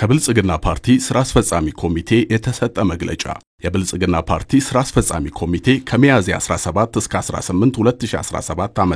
ከብልጽግና ፓርቲ ስራ አስፈጻሚ ኮሚቴ የተሰጠ መግለጫ የብልጽግና ፓርቲ ስራ አስፈጻሚ ኮሚቴ ከሚያዝያ 17 እስከ 18 2017 ዓ.ም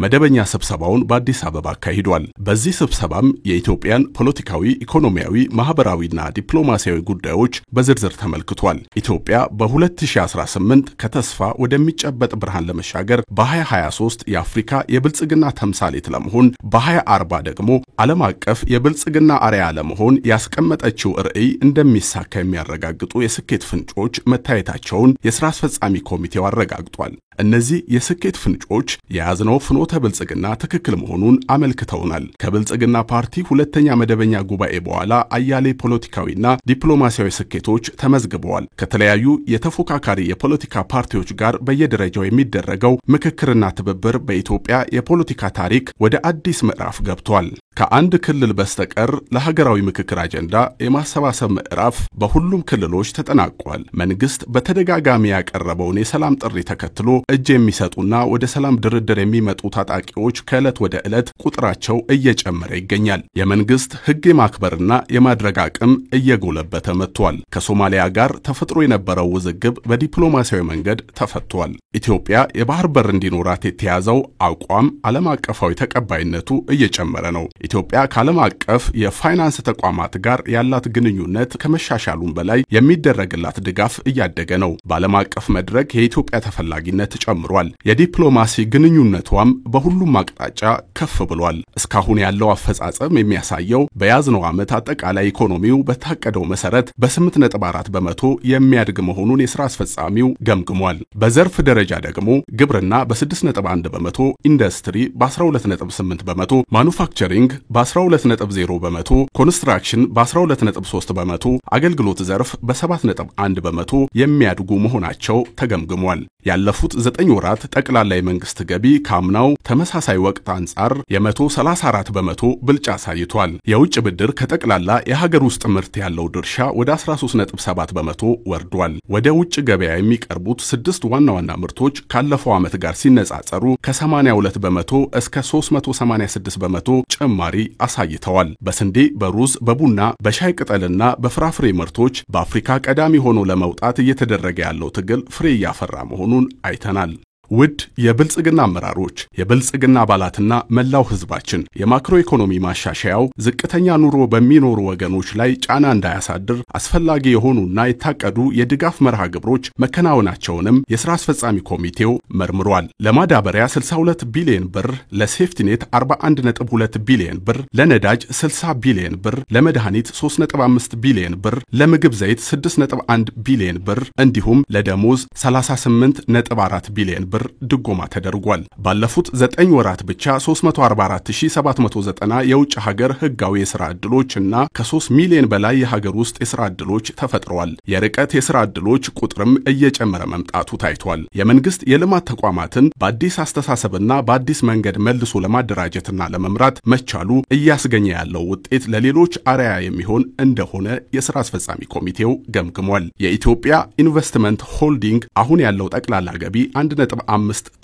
መደበኛ ስብሰባውን በአዲስ አበባ አካሂዷል። በዚህ ስብሰባም የኢትዮጵያን ፖለቲካዊ፣ ኢኮኖሚያዊ፣ ማህበራዊና ዲፕሎማሲያዊ ጉዳዮች በዝርዝር ተመልክቷል። ኢትዮጵያ በ2018 ከተስፋ ወደሚጨበጥ ብርሃን ለመሻገር በ2023 የአፍሪካ የብልጽግና ተምሳሌት ለመሆን በ2040 ደግሞ ዓለም አቀፍ የብልጽግና አርአያ ለመሆን ያስቀመጠችው ራዕይ እንደሚሳካ የሚያረጋግጡ የስኬት ፍንጮች መታየታቸውን የሥራ አስፈጻሚ ኮሚቴው አረጋግጧል። እነዚህ የስኬት ፍንጮች የያዝነው ፍኖተ ብልጽግና ትክክል መሆኑን አመልክተውናል። ከብልጽግና ፓርቲ ሁለተኛ መደበኛ ጉባኤ በኋላ አያሌ ፖለቲካዊና ዲፕሎማሲያዊ ስኬቶች ተመዝግበዋል። ከተለያዩ የተፎካካሪ የፖለቲካ ፓርቲዎች ጋር በየደረጃው የሚደረገው ምክክርና ትብብር በኢትዮጵያ የፖለቲካ ታሪክ ወደ አዲስ ምዕራፍ ገብቷል። ከአንድ ክልል በስተቀር ለሀገራዊ ምክክር አጀንዳ የማሰባሰብ ምዕራፍ በሁሉም ክልሎች ተጠናቋል። መንግስት በተደጋጋሚ ያቀረበውን የሰላም ጥሪ ተከትሎ እጅ የሚሰጡና ወደ ሰላም ድርድር የሚመጡ ታጣቂዎች ከዕለት ወደ ዕለት ቁጥራቸው እየጨመረ ይገኛል። የመንግስት ሕግ የማክበርና የማድረግ አቅም እየጎለበተ መጥቷል። ከሶማሊያ ጋር ተፈጥሮ የነበረው ውዝግብ በዲፕሎማሲያዊ መንገድ ተፈቷል። ኢትዮጵያ የባህር በር እንዲኖራት የተያዘው አቋም ዓለም አቀፋዊ ተቀባይነቱ እየጨመረ ነው። ኢትዮጵያ ከዓለም አቀፍ የፋይናንስ ተቋማት ጋር ያላት ግንኙነት ከመሻሻሉም በላይ የሚደረግላት ድጋፍ እያደገ ነው። በዓለም አቀፍ መድረክ የኢትዮጵያ ተፈላጊነት ጨምሯል። የዲፕሎማሲ ግንኙነቷም በሁሉም አቅጣጫ ከፍ ብሏል። እስካሁን ያለው አፈጻጸም የሚያሳየው በያዝነው ዓመት አጠቃላይ ኢኮኖሚው በታቀደው መሰረት በ8.4 በመቶ የሚያድግ መሆኑን የሥራ አስፈጻሚው ገምግሟል። በዘርፍ ደረጃ ደግሞ ግብርና በ6.1 በመቶ፣ ኢንዱስትሪ በ12.8 በመቶ፣ ማኑፋክቸሪንግ በ12.0 በመቶ፣ ኮንስትራክሽን በ12.3 በመቶ፣ አገልግሎት ዘርፍ በ7.1 በመቶ የሚያድጉ መሆናቸው ተገምግሟል። ያለፉት 9 ወራት ጠቅላላ የመንግስት ገቢ ካምናው ተመሳሳይ ወቅት አንጻር የ134 በመቶ ብልጫ አሳይቷል። የውጭ ብድር ከጠቅላላ የሀገር ውስጥ ምርት ያለው ድርሻ ወደ 13.7 በመቶ ወርዷል። ወደ ውጭ ገበያ የሚቀርቡት 6 ዋና ዋና ምርቶች ካለፈው ዓመት ጋር ሲነጻጸሩ ከ82 በመቶ እስከ 386 በመቶ ጭማሪ አሳይተዋል። በስንዴ፣ በሩዝ፣ በቡና፣ በሻይ ቅጠልና በፍራፍሬ ምርቶች በአፍሪካ ቀዳሚ ሆኖ ለመውጣት እየተደረገ ያለው ትግል ፍሬ እያፈራ መሆኑን አይተናል። ውድ የብልጽግና አመራሮች፣ የብልጽግና አባላትና መላው ህዝባችን የማክሮ ኢኮኖሚ ማሻሻያው ዝቅተኛ ኑሮ በሚኖሩ ወገኖች ላይ ጫና እንዳያሳድር አስፈላጊ የሆኑና የታቀዱ የድጋፍ መርሃ ግብሮች መከናወናቸውንም የሥራ አስፈጻሚ ኮሚቴው መርምሯል። ለማዳበሪያ 62 ቢሊዮን ብር፣ ለሴፍቲኔት 41.2 ቢሊዮን ብር፣ ለነዳጅ 60 ቢሊዮን ብር፣ ለመድኃኒት 3.5 ቢሊዮን ብር፣ ለምግብ ዘይት 6.1 ቢሊዮን ብር እንዲሁም ለደሞዝ 38.4 ቢሊዮን ብር ድጎማ ተደርጓል። ባለፉት 9 ወራት ብቻ 344790 የውጭ ሀገር ህጋዊ የሥራ ዕድሎች እና ከ3 ሚሊዮን በላይ የሀገር ውስጥ የሥራ ዕድሎች ተፈጥረዋል። የርቀት የሥራ ዕድሎች ቁጥርም እየጨመረ መምጣቱ ታይቷል። የመንግስት የልማት ተቋማትን በአዲስ አስተሳሰብና በአዲስ መንገድ መልሶ ለማደራጀትና ለመምራት መቻሉ እያስገኘ ያለው ውጤት ለሌሎች አርአያ የሚሆን እንደሆነ የሥራ አስፈጻሚ ኮሚቴው ገምግሟል። የኢትዮጵያ ኢንቨስትመንት ሆልዲንግ አሁን ያለው ጠቅላላ ገቢ 1.5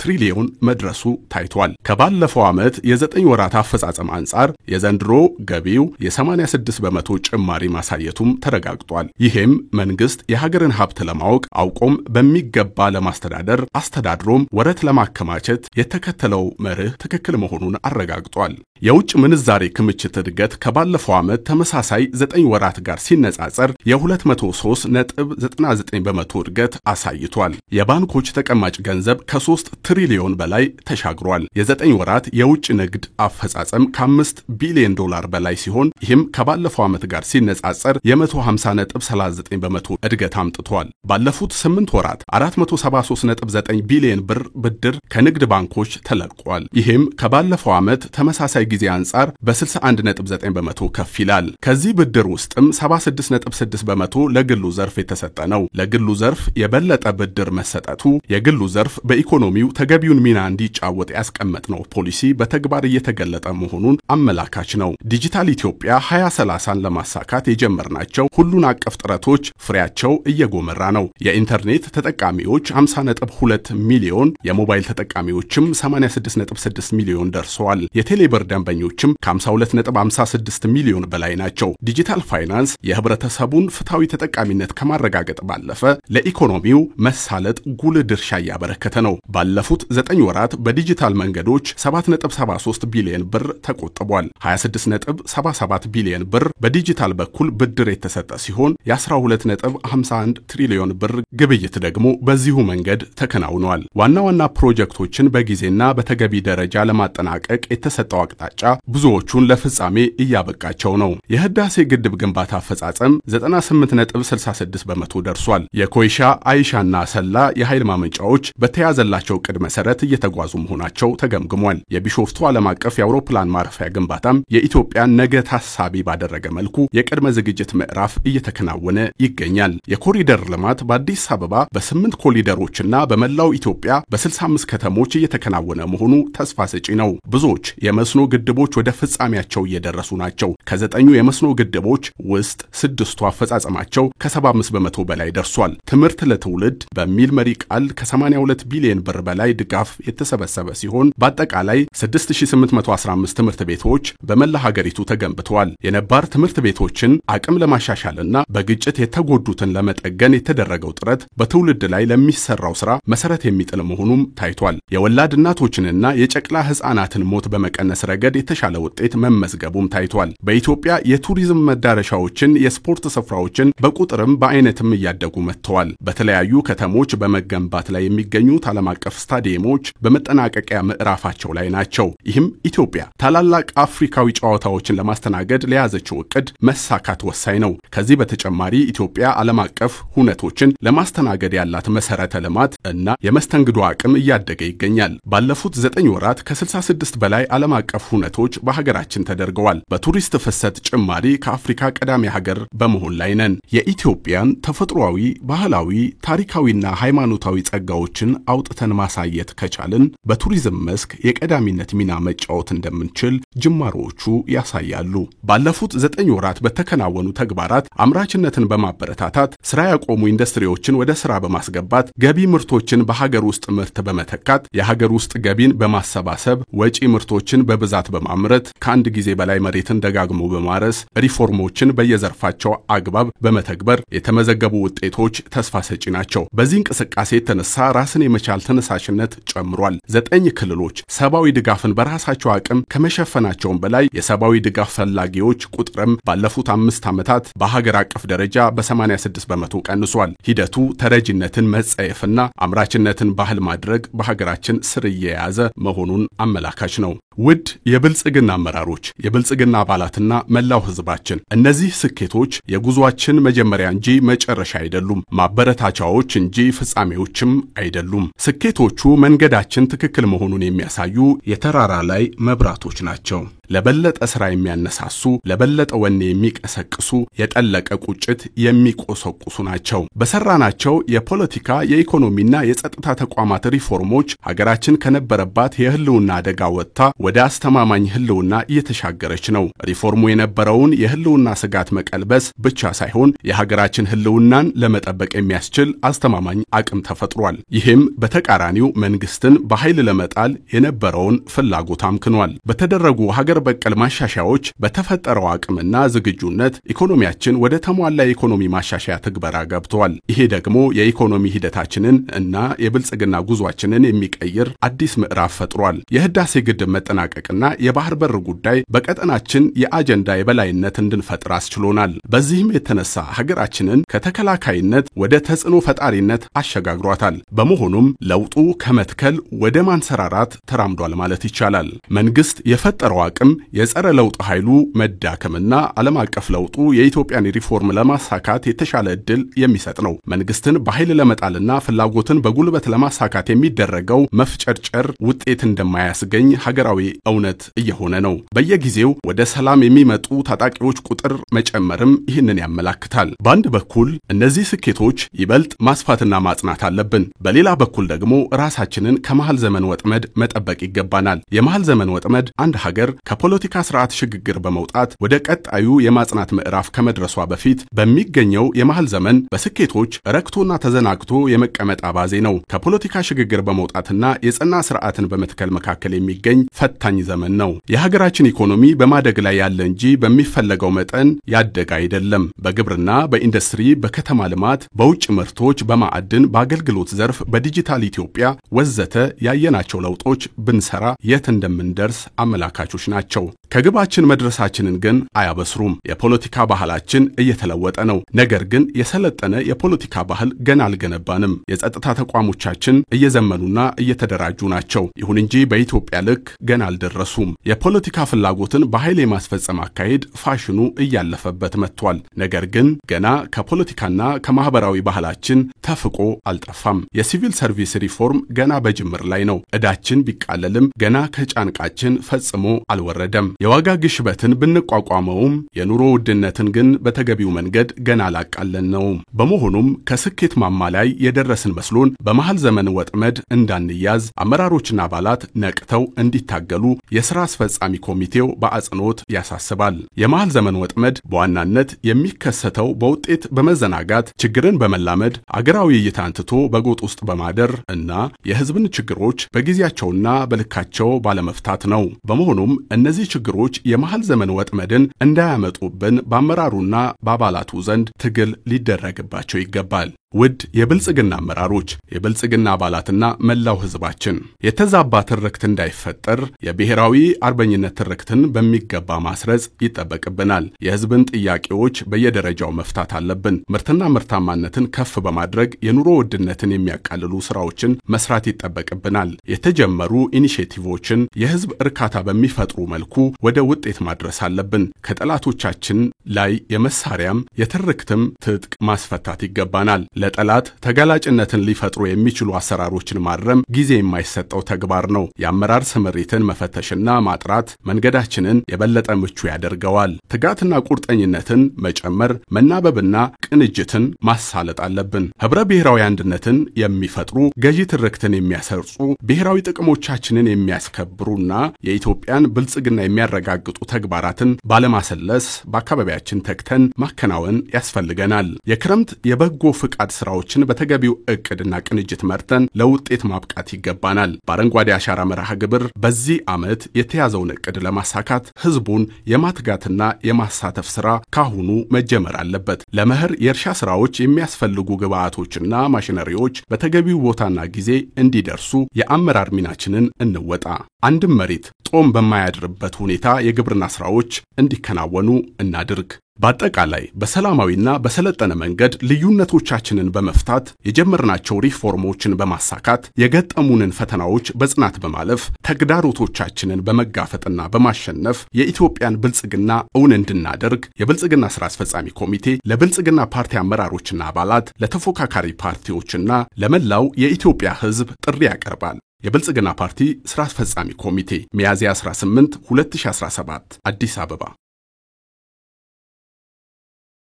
ትሪሊዮን መድረሱ ታይቷል። ከባለፈው ዓመት የ9 ወራት አፈጻጸም አንጻር የዘንድሮ ገቢው የ86 በመቶ ጭማሪ ማሳየቱም ተረጋግጧል። ይህም መንግስት የሀገርን ሀብት ለማወቅ አውቆም በሚገባ ለማስተዳደር አስተዳድሮም ወረት ለማከማቸት የተከተለው መርህ ትክክል መሆኑን አረጋግጧል። የውጭ ምንዛሬ ክምችት እድገት ከባለፈው ዓመት ተመሳሳይ 9 ወራት ጋር ሲነጻጸር የ203.99 በመቶ እድገት አሳይቷል። የባንኮች ተቀማጭ ገንዘብ ከ3 ትሪሊዮን በላይ ተሻግሯል። የ9 ወራት የውጭ ንግድ አፈጻጸም ከ5 ቢሊዮን ዶላር በላይ ሲሆን ይህም ከባለፈው ዓመት ጋር ሲነጻጸር የ150.39 በመቶ እድገት አምጥቷል። ባለፉት 8 ወራት 473.9 ቢሊዮን ብር ብድር ከንግድ ባንኮች ተለቋል። ይህም ከባለፈው ዓመት ተመሳሳይ ጊዜ አንጻር በ61.9 በመቶ ከፍ ይላል። ከዚህ ብድር ውስጥም 76.6 በመቶ ለግሉ ዘርፍ የተሰጠ ነው። ለግሉ ዘርፍ የበለጠ ብድር መሰጠቱ የግሉ ዘርፍ በኢኮኖሚው ተገቢውን ሚና እንዲጫወት ያስቀመጥነው ፖሊሲ በተግባር እየተገለጠ መሆኑን አመላካች ነው። ዲጂታል ኢትዮጵያ 2030ን ለማሳካት የጀመርናቸው ሁሉን አቀፍ ጥረቶች ፍሬያቸው እየጎመራ ነው። የኢንተርኔት ተጠቃሚዎች 50.2 ሚሊዮን፣ የሞባይል ተጠቃሚዎችም 86.6 ሚሊዮን ደርሰዋል። የቴሌብር ደንበኞችም ከ52.56 ሚሊዮን በላይ ናቸው። ዲጂታል ፋይናንስ የህብረተሰቡን ፍትሃዊ ተጠቃሚነት ከማረጋገጥ ባለፈ ለኢኮኖሚው መሳለጥ ጉልህ ድርሻ እያበረከተ ነው። ባለፉት 9 ወራት በዲጂታል መንገዶች 7.73 ቢሊዮን ብር ተቆጥቧል። 26.77 ቢሊዮን ብር በዲጂታል በኩል ብድር የተሰጠ ሲሆን የ12.51 ትሪሊዮን ብር ግብይት ደግሞ በዚሁ መንገድ ተከናውኗል። ዋና ዋና ፕሮጀክቶችን በጊዜና በተገቢ ደረጃ ለማጠናቀቅ የተሰጠው አቅጣጫ ብዙዎቹን ለፍጻሜ እያበቃቸው ነው። የህዳሴ ግድብ ግንባታ አፈጻጸም 98.66 በመቶ ደርሷል። የኮይሻ አይሻና ሰላ የኃይል ማመንጫዎች በተያዘላቸው ቅድ መሰረት እየተጓዙ መሆናቸው ተገምግሟል። የቢሾፍቱ ዓለም አቀፍ የአውሮፕላን ማረፊያ ግንባታም የኢትዮጵያን ነገ ታሳቢ ባደረገ መልኩ የቅድመ ዝግጅት ምዕራፍ እየተከናወነ ይገኛል። የኮሪደር ልማት በአዲስ አበባ በ8 ኮሪደሮችና በመላው ኢትዮጵያ በ65 ከተሞች እየተከናወነ መሆኑ ተስፋ ሰጪ ነው። ብዙዎች የመስኖ ግድቦች ወደ ፍጻሜያቸው እየደረሱ ናቸው። ከ9 የመስኖ ግድቦች ውስጥ 6ቱ አፈጻጸማቸው ከ75 በመቶ በላይ ደርሷል። ትምህርት ለትውልድ በሚል መሪ ቃል ከ82 ቢሊዮን ብር በላይ ድጋፍ የተሰበሰበ ሲሆን በአጠቃላይ 6815 ትምህርት ቤቶች በመላ ሀገሪቱ ተገንብተዋል። የነባር ትምህርት ቤቶችን አቅም ለማሻሻልና በግጭት የተጎዱትን ለመጠገን የተደረገው ጥረት በትውልድ ላይ ለሚሰራው ስራ መሰረት የሚጥል መሆኑም ታይቷል። የወላድ እናቶችንና የጨቅላ ህፃናትን ሞት በመቀነስ ረገድ የተሻለ ውጤት መመዝገቡም ታይቷል። በኢትዮጵያ የቱሪዝም መዳረሻዎችን፣ የስፖርት ስፍራዎችን በቁጥርም በአይነትም እያደጉ መጥተዋል። በተለያዩ ከተሞች በመገንባት ላይ የሚገኙት ዓለም አቀፍ ስታዲየሞች በመጠናቀቂያ ምዕራፋቸው ላይ ናቸው። ይህም ኢትዮጵያ ታላላቅ አፍሪካዊ ጨዋታዎችን ለማስተናገድ ለያዘችው እቅድ መሳካት ወሳኝ ነው። ከዚህ በተጨማሪ ኢትዮጵያ ዓለም አቀፍ ሁነቶችን ለማስተናገድ ያላት መሰረተ ልማት እና የመስተንግዶ አቅም እያደገ ይገኛል። ባለፉት 9 ወራት ከ66 በላይ ዓለም አቀፍ ሁነቶች በሀገራችን ተደርገዋል። በቱሪስት ፍሰት ጭማሪ ከአፍሪካ ቀዳሚ ሀገር በመሆን ላይ ነን። የኢትዮጵያን ተፈጥሯዊ፣ ባህላዊ፣ ታሪካዊና ሃይማኖታዊ ጸጋዎችን አውጥተን ማሳየት ከቻልን በቱሪዝም መስክ የቀዳሚነት ሚና መጫወት እንደምንችል ጅማሮቹ ያሳያሉ። ባለፉት 9 ወራት በተከናወኑ ተግባራት አምራችነትን በማበረታታት ስራ ያቆሙ ኢንዱስትሪዎችን ወደ ስራ በማስገባት ገቢ ምርቶችን በሀገር ውስጥ ምርት በመተካት የሀገር ውስጥ ገቢን በማሰባሰብ ወጪ ምርቶችን በብዛት በማምረት ከአንድ ጊዜ በላይ መሬትን ደጋግሞ በማረስ ሪፎርሞችን በየዘርፋቸው አግባብ በመተግበር የተመዘገቡ ውጤቶች ተስፋ ሰጪ ናቸው። በዚህ እንቅስቃሴ የተነሳ ራስን የመቻል ተነሳሽነት ጨምሯል። 9 ክልሎች ሰብአዊ ድጋፍን በራሳቸው አቅም ከመሸፈናቸውም በላይ የሰብአዊ ድጋፍ ፈላጊዎች ቁጥርም ባለፉት 5 ዓመታት በሀገር አቀፍ ደረጃ በ86 በመቶ ቀንሷል። ሂደቱ ተረጂነትን መጸየፍና አምራችነትን ባህል ማድረግ በሀገራችን ስር እየያዘ መሆኑን አመላካች ነው። ውድ የብልጽግና አመራሮች፣ የብልጽግና አባላትና መላው ህዝባችን እነዚህ ስኬቶች የጉዟችን መጀመሪያ እንጂ መጨረሻ አይደሉም። ማበረታቻዎች እንጂ ፍጻሜዎችም አይደሉም። ስኬቶቹ መንገዳችን ትክክል መሆኑን የሚያሳዩ የተራራ ላይ መብራቶች ናቸው። ለበለጠ ስራ የሚያነሳሱ፣ ለበለጠ ወኔ የሚቀሰቅሱ፣ የጠለቀ ቁጭት የሚቆሰቁሱ ናቸው። በሰራናቸው የፖለቲካ የኢኮኖሚና የጸጥታ ተቋማት ሪፎርሞች ሀገራችን ከነበረባት የህልውና አደጋ ወጥታ ወደ አስተማማኝ ህልውና እየተሻገረች ነው። ሪፎርሙ የነበረውን የህልውና ስጋት መቀልበስ ብቻ ሳይሆን የሀገራችን ህልውናን ለመጠበቅ የሚያስችል አስተማማኝ አቅም ተፈጥሯል። ይህም በተቃራኒው መንግስትን በኃይል ለመጣል የነበረውን ፍላጎት አምክኗል። በተደረጉ ሀገር በቀል ማሻሻያዎች በተፈጠረው አቅምና ዝግጁነት ኢኮኖሚያችን ወደ ተሟላ የኢኮኖሚ ማሻሻያ ትግበራ ገብቷል። ይሄ ደግሞ የኢኮኖሚ ሂደታችንን እና የብልጽግና ጉዟችንን የሚቀይር አዲስ ምዕራፍ ፈጥሯል። የህዳሴ ግድብ መጠናቀቅና የባህር በር ጉዳይ በቀጠናችን የአጀንዳ የበላይነት እንድንፈጥር አስችሎናል። በዚህም የተነሳ ሀገራችንን ከተከላካይነት ወደ ተጽዕኖ ፈጣሪነት አሸጋግሯታል። በመሆኑም ለውጡ ከመትከል ወደ ማንሰራራት ተራምዷል ማለት ይቻላል። መንግስት የፈጠረው አቅም የጸረ ለውጥ ኃይሉ መዳከምና ዓለም አቀፍ ለውጡ የኢትዮጵያን ሪፎርም ለማሳካት የተሻለ ዕድል የሚሰጥ ነው። መንግስትን በኃይል ለመጣልና ፍላጎትን በጉልበት ለማሳካት የሚደረገው መፍጨርጨር ውጤት እንደማያስገኝ ሀገራዊ እውነት እየሆነ ነው። በየጊዜው ወደ ሰላም የሚመጡ ታጣቂዎች ቁጥር መጨመርም ይህንን ያመላክታል። በአንድ በኩል እነዚህ ስኬቶች ይበልጥ ማስፋትና ማጽናት አለብን። በሌላ በኩል ደግሞ ራሳችንን ከመሃል ዘመን ወጥመድ መጠበቅ ይገባናል። የመሃል ዘመን ወጥመድ አንድ ሀገር ከፖለቲካ ስርዓት ሽግግር በመውጣት ወደ ቀጣዩ የማጽናት ምዕራፍ ከመድረሷ በፊት በሚገኘው የመሃል ዘመን በስኬቶች ረክቶና ተዘናግቶ የመቀመጥ አባዜ ነው። ከፖለቲካ ሽግግር በመውጣትና የጸና ስርዓትን በመትከል መካከል የሚገኝ ፈታኝ ዘመን ነው። የሀገራችን ኢኮኖሚ በማደግ ላይ ያለ እንጂ በሚፈለገው መጠን ያደገ አይደለም። በግብርና፣ በኢንዱስትሪ፣ በከተማ ልማት፣ በውጭ ምርቶች፣ በማዕድን፣ በአገልግሎት ዘርፍ፣ በዲጂታል ኢትዮጵያ ወዘተ ያየናቸው ለውጦች ብንሰራ የት እንደምንደርስ አመላካቾች ናቸው። ከግባችን መድረሳችንን ግን አያበስሩም። የፖለቲካ ባህላችን እየተለወጠ ነው። ነገር ግን የሰለጠነ የፖለቲካ ባህል ገና አልገነባንም። የጸጥታ ተቋሞቻችን እየዘመኑና እየተደራጁ ናቸው። ይሁን እንጂ በኢትዮጵያ ልክ ገና አልደረሱም። የፖለቲካ ፍላጎትን በኃይል የማስፈጸም አካሄድ ፋሽኑ እያለፈበት መጥቷል። ነገር ግን ገና ከፖለቲካና ከማህበራዊ ባህላችን ተፍቆ አልጠፋም። የሲቪል ሰርቪስ ሪፎርም ገና በጅምር ላይ ነው። ዕዳችን ቢቃለልም ገና ከጫንቃችን ፈጽሞ አልወረደም። የዋጋ ግሽበትን ብንቋቋመውም የኑሮ ውድነትን ግን በተገቢው መንገድ ገና አላቃለልነውም። በመሆኑም ከስኬት ማማ ላይ የደረስን መስሎን በመሃል ዘመን ወጥመድ እንዳንያዝ አመራሮችና አባላት ነቅተው እንዲታገሉ የሥራ አስፈጻሚ ኮሚቴው በአጽንኦት ያሳስባል። የመሃል ዘመን ወጥመድ በዋናነት የሚከሰተው በውጤት በመዘናጋት ችግርን በመላመድ አገራዊ እይታን ትቶ በጎጥ ውስጥ በማደር እና የሕዝብን ችግሮች በጊዜያቸውና በልካቸው ባለመፍታት ነው። በመሆኑም እነዚህ ችግሮች የመሃል ዘመን ወጥመድን እንዳያመጡብን በአመራሩና በአባላቱ ዘንድ ትግል ሊደረግባቸው ይገባል። ውድ የብልጽግና አመራሮች፣ የብልጽግና አባላትና መላው ሕዝባችን የተዛባ ትርክት እንዳይፈጠር የብሔራዊ አርበኝነት ትርክትን በሚገባ ማስረጽ ይጠበቅብናል። የሕዝብን ጥያቄዎች በየደረጃው መፍታት አለብን። ምርትና ምርታማነትን ከፍ በማድረግ የኑሮ ውድነትን የሚያቃልሉ ስራዎችን መስራት ይጠበቅብናል። የተጀመሩ ኢኒሼቲቮችን የሕዝብ እርካታ በሚፈጥሩ መልኩ ወደ ውጤት ማድረስ አለብን። ከጠላቶቻችን ላይ የመሳሪያም የትርክትም ትጥቅ ማስፈታት ይገባናል። ለጠላት ተጋላጭነትን ሊፈጥሩ የሚችሉ አሰራሮችን ማረም ጊዜ የማይሰጠው ተግባር ነው። የአመራር ስምሪትን መፈተሽና ማጥራት መንገዳችንን የበለጠ ምቹ ያደርገዋል። ትጋትና ቁርጠኝነትን መጨመር፣ መናበብና ቅንጅትን ማሳለጥ አለብን። ህብረ ብሔራዊ አንድነትን የሚፈጥሩ ገዢ ትርክትን የሚያሰርጹ ብሔራዊ ጥቅሞቻችንን የሚያስከብሩና የኢትዮጵያን ብልጽግና የሚያረጋግጡ ተግባራትን ባለማሰለስ በአካባቢያችን ተግተን ማከናወን ያስፈልገናል። የክረምት የበጎ ፍቃድ ስራዎችን በተገቢው እቅድና ቅንጅት መርተን ለውጤት ማብቃት ይገባናል። በአረንጓዴ አሻራ መርሃ ግብር በዚህ ዓመት የተያዘውን እቅድ ለማሳካት ህዝቡን የማትጋትና የማሳተፍ ስራ ካሁኑ መጀመር አለበት። ለመኸር የእርሻ ስራዎች የሚያስፈልጉ ግብዓቶችና ማሽነሪዎች በተገቢው ቦታና ጊዜ እንዲደርሱ የአመራር ሚናችንን እንወጣ። አንድም መሬት ጦም በማያድርበት ሁኔታ የግብርና ስራዎች እንዲከናወኑ እናድርግ። በአጠቃላይ በሰላማዊና በሰለጠነ መንገድ ልዩነቶቻችንን በመፍታት የጀመርናቸው ሪፎርሞችን በማሳካት የገጠሙንን ፈተናዎች በጽናት በማለፍ ተግዳሮቶቻችንን በመጋፈጥና በማሸነፍ የኢትዮጵያን ብልጽግና እውን እንድናደርግ የብልጽግና ሥራ አስፈጻሚ ኮሚቴ ለብልጽግና ፓርቲ አመራሮችና አባላት፣ ለተፎካካሪ ፓርቲዎችና ለመላው የኢትዮጵያ ሕዝብ ጥሪ ያቀርባል። የብልጽግና ፓርቲ ሥራ አስፈጻሚ ኮሚቴ ሚያዝያ 18 2017 አዲስ አበባ